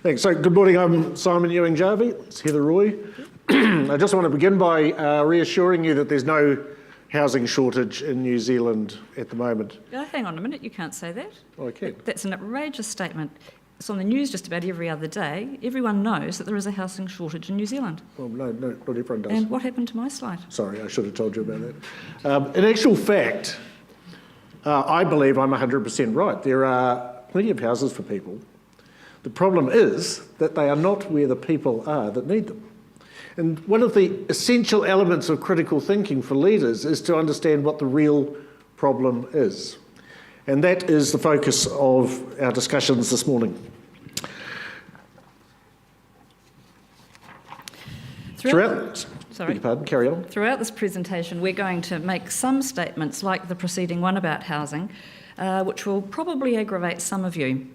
Thanks. So, good morning. I'm Simon Ewing Jarvie. It's Heather Roy. I just want to begin by reassuring you that there's no housing shortage in New Zealand at the moment. Hang on a minute, you can't say that. Oh, I can. That's an outrageous statement. It's on the news just about every other day. Everyone knows that there is a housing shortage in New Zealand. Well, no, not everyone does. And what happened to my slide? Sorry, I should have told you about that. In actual fact, I believe I'm 100% right. There are plenty of houses for people. The problem is that they are not where the people are that need them. And one of the essential elements of critical thinking for leaders is to understand what the real problem is. And that is the focus of our discussions this morning. Throughout this presentation, we're going to make some statements like the preceding one about housing, which will probably aggravate some of you.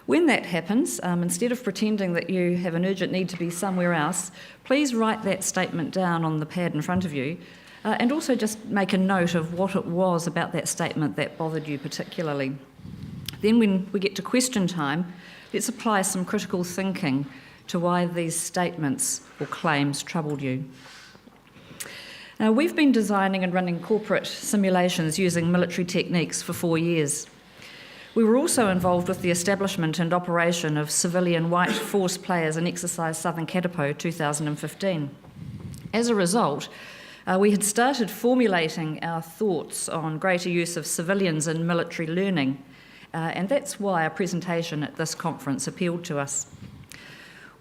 When that happens, instead of pretending that you have an urgent need to be somewhere else, please write that statement down on the pad in front of you, and also just make a note of what it was about that statement that bothered you particularly. Then when we get to question time, let's apply some critical thinking to why these statements or claims troubled you. Now, we've been designing and running corporate simulations using military techniques for 4 years. We were also involved with the establishment and operation of civilian white force players in Exercise Southern Katipo 2015. As a result, we had started formulating our thoughts on greater use of civilians in military learning, and that's why our presentation at this conference appealed to us.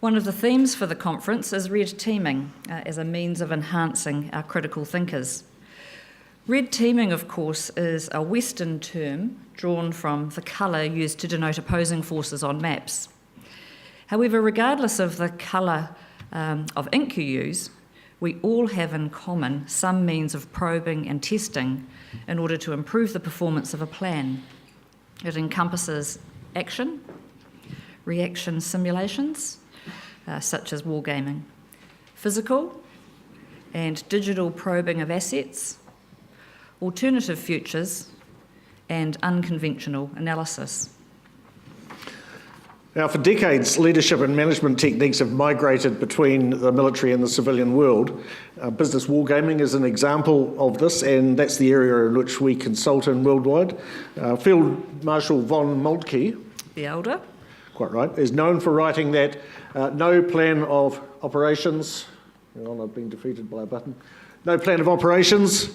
One of the themes for the conference is red teaming as a means of enhancing our critical thinkers. Red teaming, of course, is a Western term drawn from the colour used to denote opposing forces on maps. However, regardless of the colour of ink you use, we all have in common some means of probing and testing in order to improve the performance of a plan. It encompasses action, reaction simulations, such as wargaming, physical and digital probing of assets, alternative futures, and unconventional analysis. Now, for decades, leadership and management techniques have migrated between the military and the civilian world. Business wargaming is an example of this, and that's the area in which we consult in worldwide. Field Marshal von Moltke, the elder, quite right, is known for writing that no plan of operations, hang on, I've been defeated by a button, no plan of operations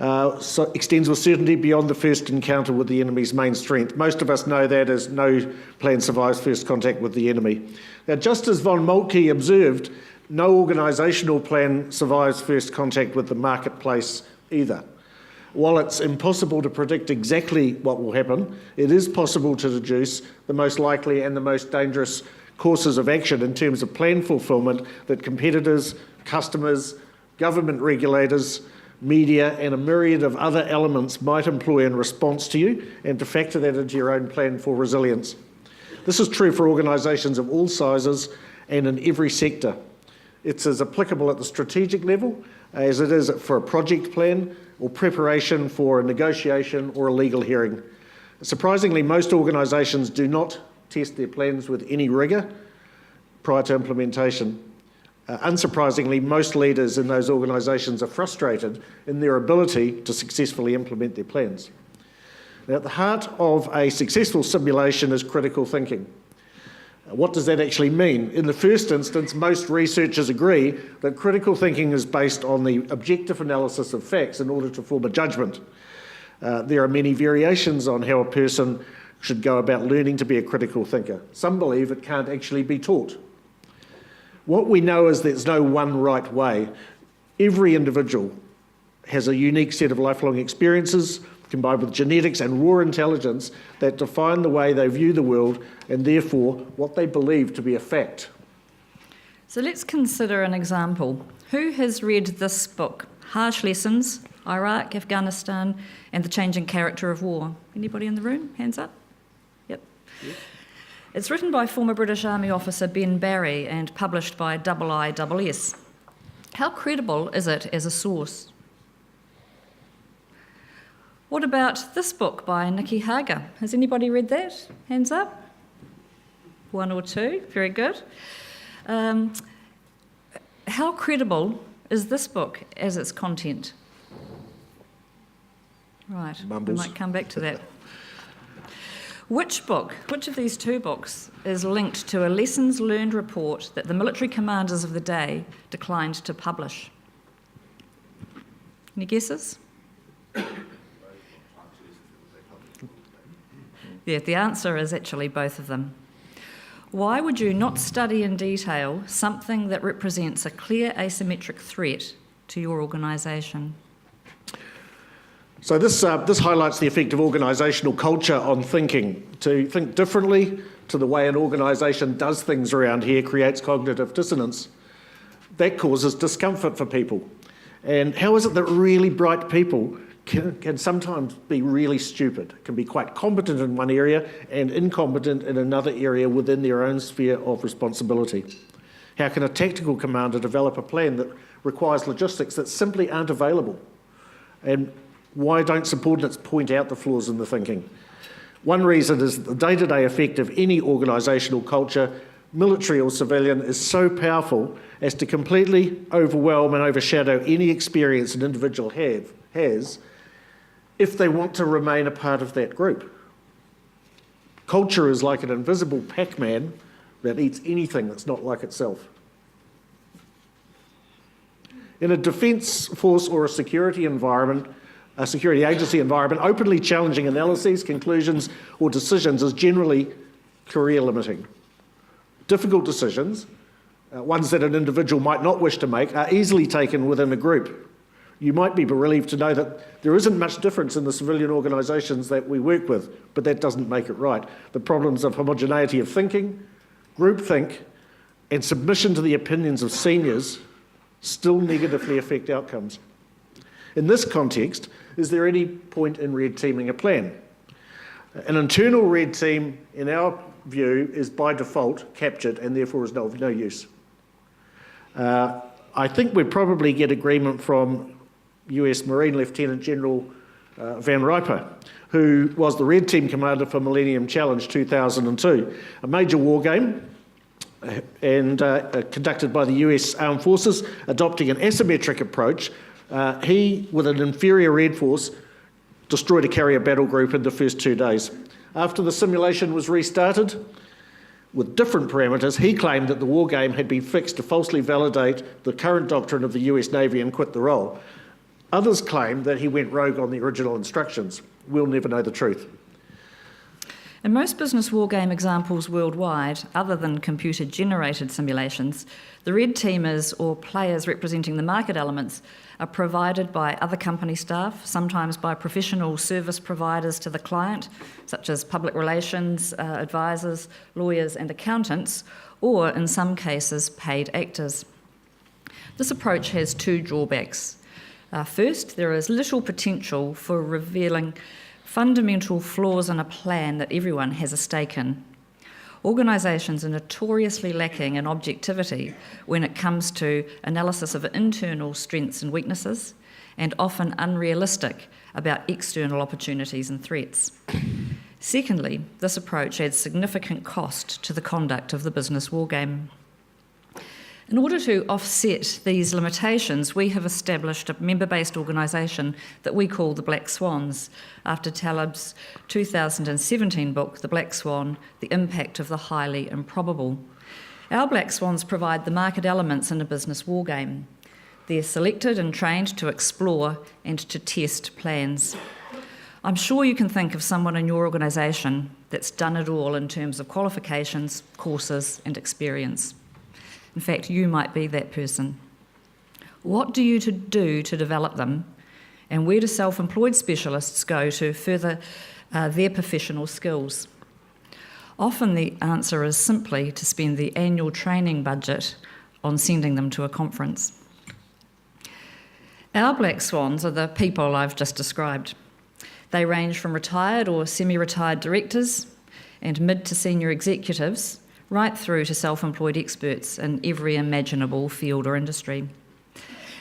extends with certainty beyond the first encounter with the enemy's main strength. Most of us know that as no plan survives first contact with the enemy. Now, just as von Moltke observed, no organisational plan survives first contact with the marketplace either. While it's impossible to predict exactly what will happen, it is possible to deduce the most likely and the most dangerous courses of action in terms of plan fulfilment that competitors, customers, government regulators, media and a myriad of other elements might employ in response to you, and to factor that into your own plan for resilience. This is true for organisations of all sizes and in every sector. It's as applicable at the strategic level as it is for a project plan or preparation for a negotiation or a legal hearing. Surprisingly, most organisations do not test their plans with any rigour prior to implementation. Unsurprisingly, most leaders in those organisations are frustrated in their ability to successfully implement their plans. Now, at the heart of a successful simulation is critical thinking. What does that actually mean? In the first instance, most researchers agree that critical thinking is based on the objective analysis of facts in order to form a judgment. There are many variations on how a person should go about learning to be a critical thinker. Some believe it can't actually be taught. What we know is there's no one right way. Every individual has a unique set of lifelong experiences combined with genetics and raw intelligence that define the way they view the world and therefore what they believe to be a fact. So let's consider an example. Who has read this book, Harsh Lessons, Iraq, Afghanistan, and the Changing Character of War? Anybody in the room? Hands up? Yep. Yes. It's written by former British Army officer Ben Barry and published by IISS. How credible is it as a source? What about this book by Nikki Hager? Has anybody read that? Hands up? One or two, very good. How credible is this book as its content? Right, Mumbles. we might come back to that. Which of these two books is linked to a lessons learned report that the military commanders of the day declined to publish? Any guesses? Yeah, the answer is actually both of them. Why would you not study in detail something that represents a clear asymmetric threat to your organisation? So this highlights the effect of organisational culture on thinking. To think differently to the way an organisation does things around here creates cognitive dissonance. That causes discomfort for people. And how is it that really bright people can sometimes be really stupid, can be quite competent in one area and incompetent in another area within their own sphere of responsibility? How can a tactical commander develop a plan that requires logistics that simply aren't available? And why don't subordinates point out the flaws in the thinking? One reason is that the day-to-day effect of any organisational culture, military or civilian, is so powerful as to completely overwhelm and overshadow any experience an individual has if they want to remain a part of that group. Culture is like an invisible Pac-Man that eats anything that's not like itself. In a defence force or a security agency environment, openly challenging analyses, conclusions, or decisions is generally career limiting. Difficult decisions, ones that an individual might not wish to make, are easily taken within a group. You might be relieved to know that there isn't much difference in the civilian organisations that we work with, but that doesn't make it right. The problems of homogeneity of thinking, groupthink, and submission to the opinions of seniors still negatively affect outcomes. In this context, is there any point in red teaming a plan? An internal red team, in our view, is by default captured and therefore is of no use. I think we'd probably get agreement from US Marine Lieutenant General Van Riper, who was the Red Team commander for Millennium Challenge 2002, a major war game and conducted by the US Armed Forces, adopting an asymmetric approach. He, with an inferior Red Force, destroyed a carrier battle group in the first 2 days. After the simulation was restarted, with different parameters, he claimed that the war game had been fixed to falsely validate the current doctrine of the US Navy and quit the role. Others claim that he went rogue on the original instructions. We'll never know the truth. In most business wargame examples worldwide, other than computer-generated simulations, the red teamers or players representing the market elements are provided by other company staff, sometimes by professional service providers to the client, such as public relations, advisors, lawyers and accountants, or in some cases, paid actors. This approach has two drawbacks. First, there is little potential for revealing fundamental flaws in a plan that everyone has a stake in. Organisations are notoriously lacking in objectivity when it comes to analysis of internal strengths and weaknesses, and often unrealistic about external opportunities and threats. Secondly, this approach adds significant cost to the conduct of the business wargame. In order to offset these limitations, we have established a member-based organisation that we call the Black Swans, after Taleb's 2017 book, The Black Swan, The Impact of the Highly Improbable. Our Black Swans provide the market elements in a business wargame. They're selected and trained to explore and to test plans. I'm sure you can think of someone in your organisation that's done it all in terms of qualifications, courses and experience. In fact, you might be that person. What do you do to develop them, and where do self-employed specialists go to further their professional skills? Often the answer is simply to spend the annual training budget on sending them to a conference. Our Black Swans are the people I've just described. They range from retired or semi-retired directors and mid to senior executives right through to self-employed experts in every imaginable field or industry.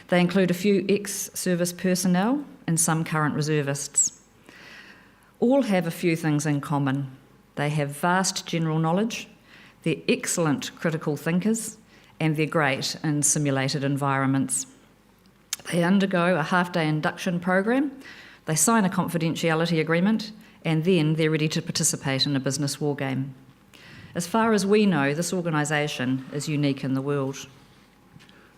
They include a few ex-service personnel and some current reservists. All have a few things in common. They have vast general knowledge, They're excellent critical thinkers, and they're great in simulated environments. They undergo a half-day induction program, they sign a confidentiality agreement, and then they're ready to participate in a business war game. As far as we know, this organisation is unique in the world.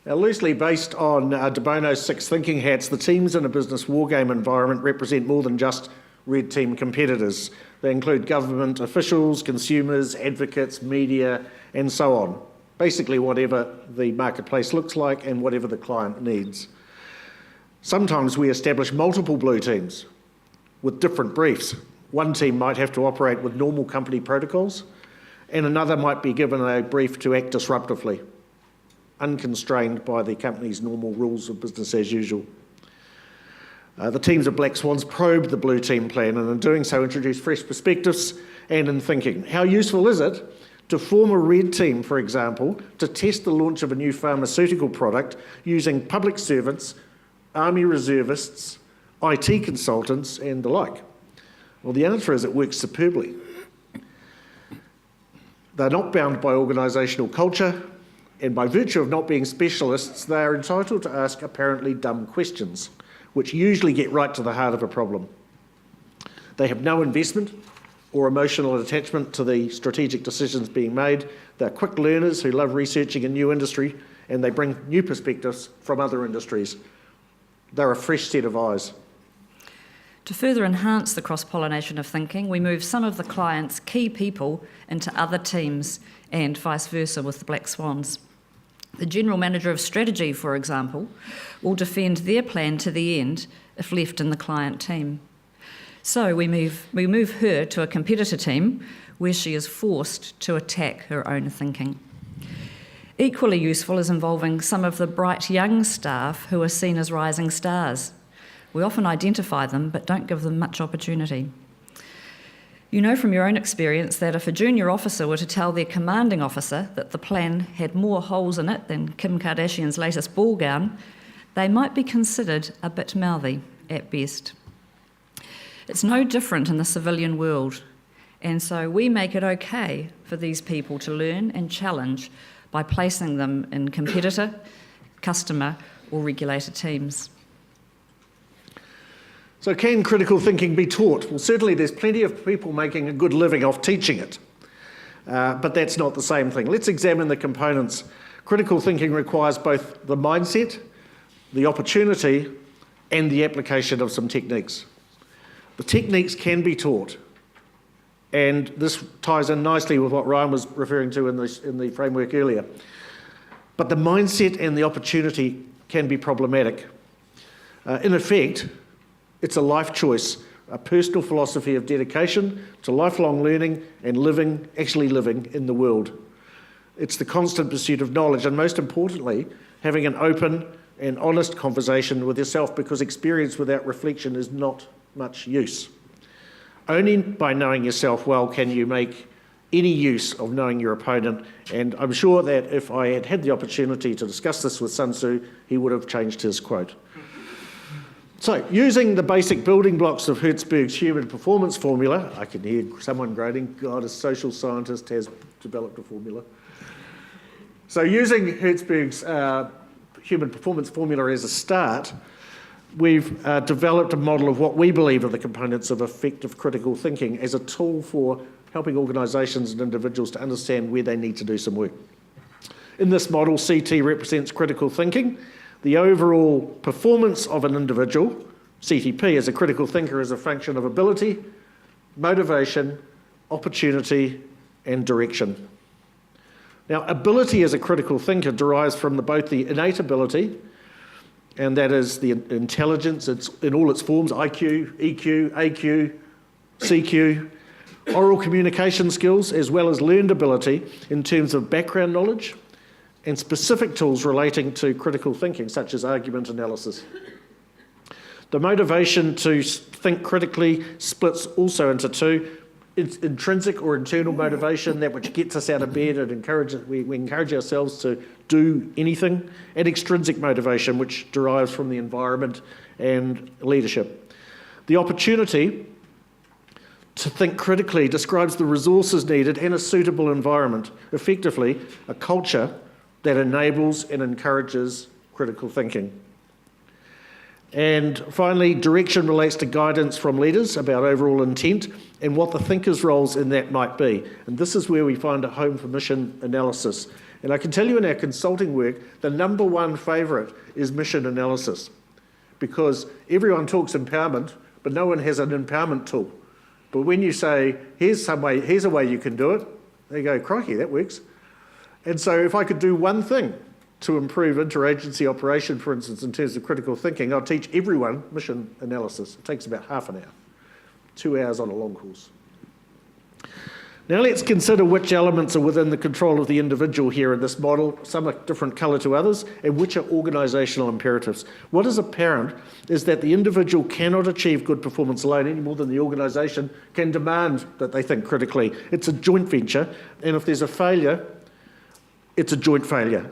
Now, loosely based on De Bono's 6 thinking hats, the teams in a business wargame environment represent more than just red team competitors. They include government officials, consumers, advocates, media, and so on. Basically whatever the marketplace looks like and whatever the client needs. Sometimes we establish multiple blue teams with different briefs. One team might have to operate with normal company protocols, and another might be given a brief to act disruptively, unconstrained by the company's normal rules of business as usual. The teams of Black Swans probe the blue team plan, and in doing so introduce fresh perspectives and in thinking. How useful is it to form a red team, for example, to test the launch of a new pharmaceutical product using public servants, army reservists, IT consultants and the like? Well, the answer is it works superbly. They're not bound by organisational culture, and by virtue of not being specialists, they are entitled to ask apparently dumb questions, which usually get right to the heart of a problem. They have no investment or emotional attachment to the strategic decisions being made. They're quick learners who love researching a new industry, and they bring new perspectives from other industries. They're a fresh set of eyes. To further enhance the cross-pollination of thinking, we move some of the client's key people into other teams and vice versa with the Black Swans. The General Manager of Strategy, for example, will defend their plan to the end if left in the client team. So we move her to a competitor team where she is forced to attack her own thinking. Equally useful is involving some of the bright young staff who are seen as rising stars. We often identify them but don't give them much opportunity. You know from your own experience that if a junior officer were to tell their commanding officer that the plan had more holes in it than Kim Kardashian's latest ball gown, they might be considered a bit mouthy at best. It's no different in the civilian world, and so we make it okay for these people to learn and challenge by placing them in competitor, customer or regulator teams. So can critical thinking be taught? Well, certainly there's plenty of people making a good living off teaching it, but that's not the same thing. Let's examine the components. Critical thinking requires both the mindset, the opportunity, and the application of some techniques. The techniques can be taught, and this ties in nicely with what Ryan was referring to in the framework earlier. But the mindset and the opportunity can be problematic. In effect, it's a life choice, a personal philosophy of dedication to lifelong learning and actually living in the world. It's the constant pursuit of knowledge, and most importantly, having an open and honest conversation with yourself, because experience without reflection is not much use. Only by knowing yourself well can you make any use of knowing your opponent, and I'm sure that if I had had the opportunity to discuss this with Sun Tzu, he would have changed his quote. So, using the basic building blocks of Hertzberg's human performance formula, I can hear someone groaning, God, a social scientist has developed a formula. So using Hertzberg's human performance formula as a start, we've developed a model of what we believe are the components of effective critical thinking as a tool for helping organisations and individuals to understand where they need to do some work. In this model, CT represents critical thinking. The overall performance of an individual, CTP, as a critical thinker is a function of ability, motivation, opportunity, and direction. Now, ability as a critical thinker derives from both the innate ability, and that is the intelligence, it's in all its forms, IQ, EQ, AQ, CQ, oral communication skills, as well as learned ability in terms of background knowledge and specific tools relating to critical thinking, such as argument analysis. The motivation to think critically splits also into two: intrinsic or internal motivation, that which gets us out of bed and we encourage ourselves to do anything, and extrinsic motivation, which derives from the environment and leadership. The opportunity to think critically describes the resources needed and a suitable environment, effectively a culture that enables and encourages critical thinking. And finally, direction relates to guidance from leaders about overall intent and what the thinkers' roles in that might be. And this is where we find a home for mission analysis. And I can tell you in our consulting work, the number one favourite is mission analysis, because everyone talks empowerment, but no one has an empowerment tool. But when you say, here's a way you can do it, they go, crikey, that works. And so if I could do one thing to improve interagency operation, for instance, in terms of critical thinking, I'll teach everyone mission analysis. It takes about half an hour, 2 hours on a long course. Now let's consider which elements are within the control of the individual here in this model. Some are different colour to others, and which are organisational imperatives. What is apparent is that the individual cannot achieve good performance alone any more than the organisation can demand that they think critically. It's a joint venture, and if there's a failure, it's a joint failure.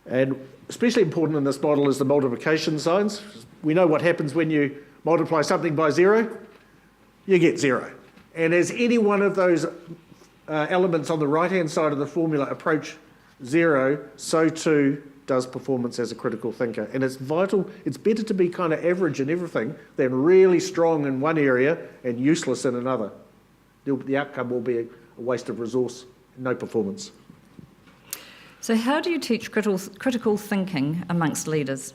And especially important in this model is the multiplication signs. We know what happens when you multiply something by 0, you get 0. And as any one of those elements on the right-hand side of the formula approach 0, so too does performance as a critical thinker. And it's vital, it's better to be kind of average in everything than really strong in one area and useless in another. The outcome will be a waste of resource, no performance. So how do you teach critical thinking amongst leaders?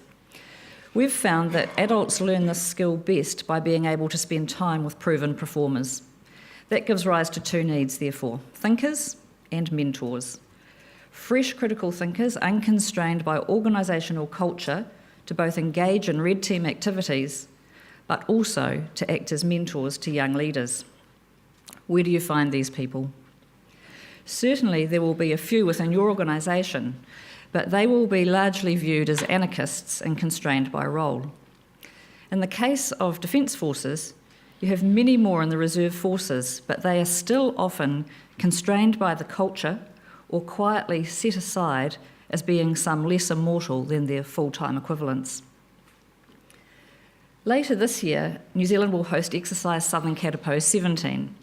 We've found that adults learn this skill best by being able to spend time with proven performers. That gives rise to two needs, therefore, thinkers and mentors. Fresh critical thinkers, unconstrained by organisational culture, to both engage in red team activities, but also to act as mentors to young leaders. Where do you find these people? Certainly there will be a few within your organisation, but they will be largely viewed as anarchists and constrained by role. In the case of Defence Forces, you have many more in the reserve forces, but they are still often constrained by the culture or quietly set aside as being some lesser mortal than their full-time equivalents. Later this year, New Zealand will host Exercise Southern Katipo 17.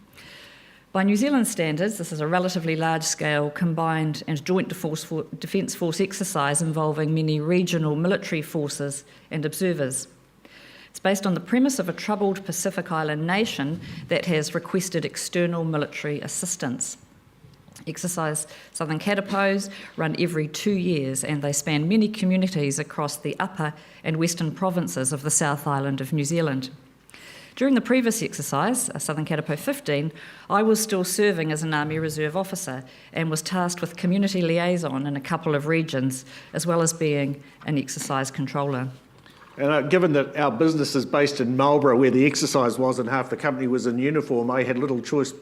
By New Zealand standards, this is a relatively large-scale combined and joint Defence Force exercise involving many regional military forces and observers. It's based on the premise of a troubled Pacific Island nation that has requested external military assistance. Exercise Southern Katipos run every 2 years, and they span many communities across the upper and western provinces of the South Island of New Zealand. During the previous exercise, Southern Katipo 15, I was still serving as an Army Reserve officer and was tasked with community liaison in a couple of regions, as well as being an exercise controller. And given that our business is based in Marlborough, where the exercise was and half the company was in uniform, I had little choice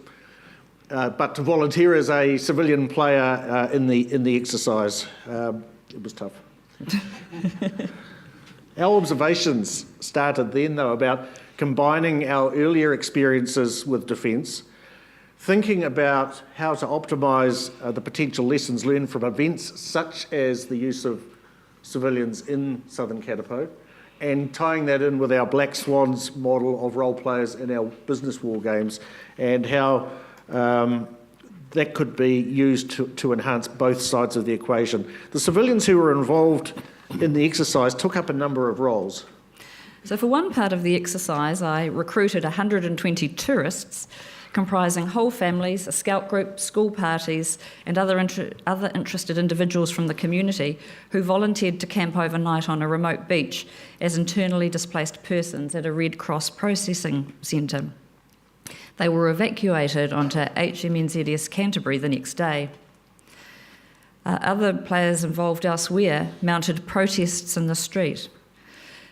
but to volunteer as a civilian player in the exercise. It was tough. Our observations started then, though, about combining our earlier experiences with defence, thinking about how to optimise the potential lessons learned from events such as the use of civilians in Southern Katipo, and tying that in with our Black Swans model of role players in our business war games, and how that could be used to enhance both sides of the equation. The civilians who were involved in the exercise took up a number of roles. So for one part of the exercise, I recruited 120 tourists, comprising whole families, a scout group, school parties, and other interested individuals from the community who volunteered to camp overnight on a remote beach as internally displaced persons at a Red Cross processing centre. They were evacuated onto HMNZS Canterbury the next day. Other players involved elsewhere mounted protests in the street.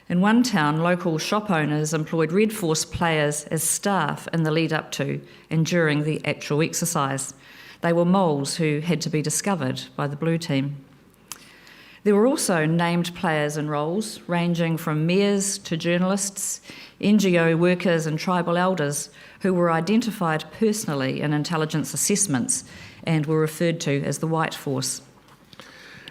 In one town, local shop owners employed Red Force players as staff in the lead up to and during the actual exercise. They were moles who had to be discovered by the blue team. There were also named players in roles ranging from mayors to journalists, NGO workers and tribal elders who were identified personally in intelligence assessments and were referred to as the White Force.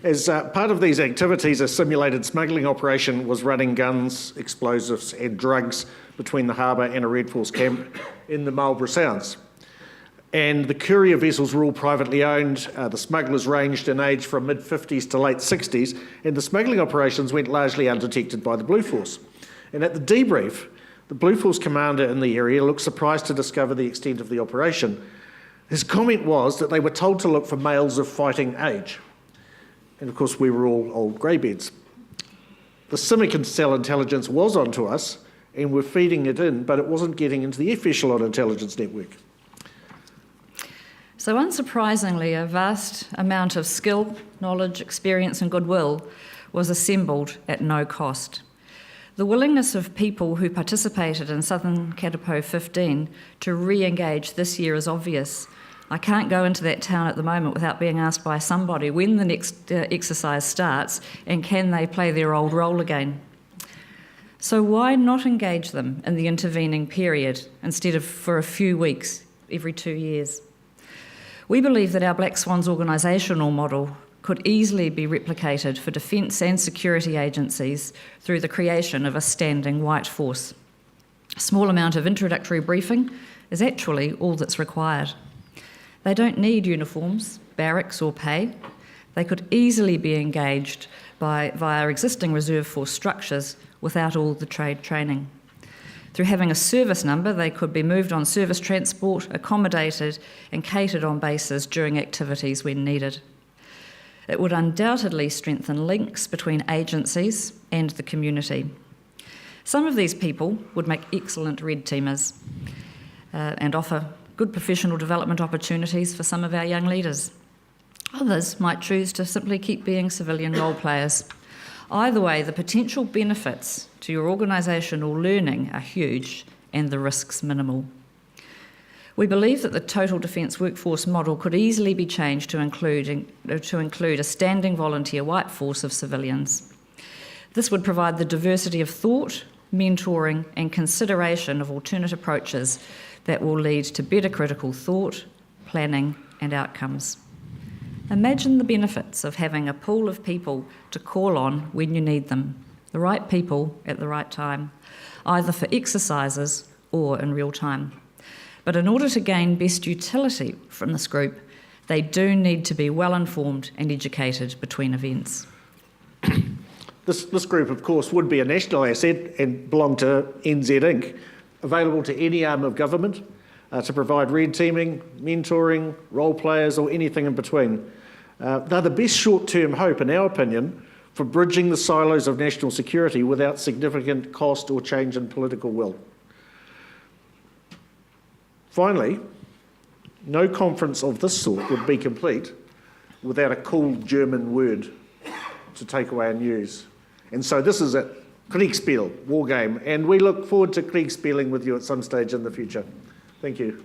As part of these activities, a simulated smuggling operation was running guns, explosives and drugs between the harbour and a Red Force camp in the Marlborough Sounds. And the courier vessels were all privately owned. The smugglers ranged in age from mid-50s to late 60s, and the smuggling operations went largely undetected by the Blue Force. And at the debrief, the Blue Force commander in the area looked surprised to discover the extent of the operation. His comment was that they were told to look for males of fighting age. And of course, we were all old greybeards. The Simicon cell intelligence was onto us, and we're feeding it in, but it wasn't getting into the echelon intelligence network. So unsurprisingly, a vast amount of skill, knowledge, experience and goodwill was assembled at no cost. The willingness of people who participated in Southern Katipo 15 to re-engage this year is obvious. I can't go into that town at the moment without being asked by somebody when the next exercise starts and can they play their old role again. So why not engage them in the intervening period instead of for a few weeks every 2 years? We believe that our Black Swans organisational model could easily be replicated for defence and security agencies through the creation of a standing white force. A small amount of introductory briefing is actually all that's required. They don't need uniforms, barracks or pay. They could easily be engaged via existing reserve force structures without all the trade training. Through having a service number, they could be moved on service transport, accommodated and catered on bases during activities when needed. It would undoubtedly strengthen links between agencies and the community. Some of these people would make excellent red teamers and offer good professional development opportunities for some of our young leaders. Others might choose to simply keep being civilian role players. Either way, the potential benefits to your organisational learning are huge and the risks minimal. We believe that the total defence workforce model could easily be changed to include a standing volunteer white force of civilians. This would provide the diversity of thought, mentoring and consideration of alternate approaches that will lead to better critical thought, planning and outcomes. Imagine the benefits of having a pool of people to call on when you need them, the right people at the right time, either for exercises or in real time. But in order to gain best utility from this group, they do need to be well informed and educated between events. This group, of course, would be a national asset and belong to NZ Inc., available to any arm of government to provide red teaming, mentoring, role players or anything in between. They're the best short-term hope, in our opinion, for bridging the silos of national security without significant cost or change in political will. Finally, no conference of this sort would be complete without a cool German word to take away our news. And so this is it, Kriegspiel, war game, and we look forward to Kriegspieling with you at some stage in the future. Thank you.